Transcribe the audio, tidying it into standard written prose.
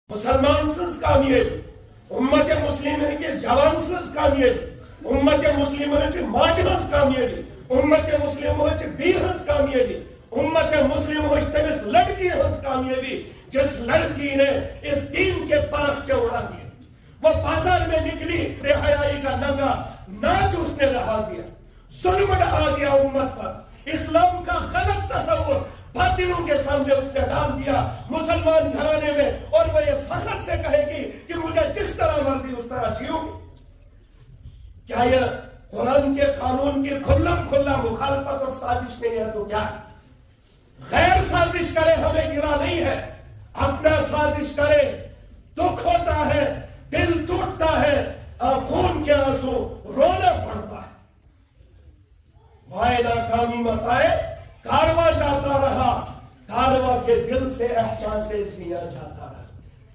Müslümansız kaمیابی Ümmet-i Müslüman'ın javansız kaمیابی Ümmet-i Müslüman'ın macinas kaمیابی Ümmet-i Müslüman'ın birhız kaمیابی Ümmet-i Müslüman'ın تمس لڑکی his کامیابی جس لڑکی نے اس دین کے پرخچے اڑا دیے وہ بازار میں نکلی بے حیائی کا ننگا ناچ اس نے رہا دیا ظلم ڈھا دیا امت پر اسلام کا غلط تصور باطلوں کے سامنے اس نے ڈال دیا مسلمان گھرانے میں اور وہ یہ فخر سے کہے گی کہ مجھے جس طرح مرضی اس طرح جیوں گی کیا یہ قرآن کے قانون کی کھلا مخالفت اور سازش نہیں ہے تو کیا غیر سازش کرے ہمیں گرا نہیں ہے اپنا سازش کرے دکھ ہوتا ہے دل ٹوٹتا ہے خون کے آنسو رونا پڑتا ہے وائے ناکامی متائے کارواں جاتا رہا کارواں کے دل سے احساس زیاں جاتا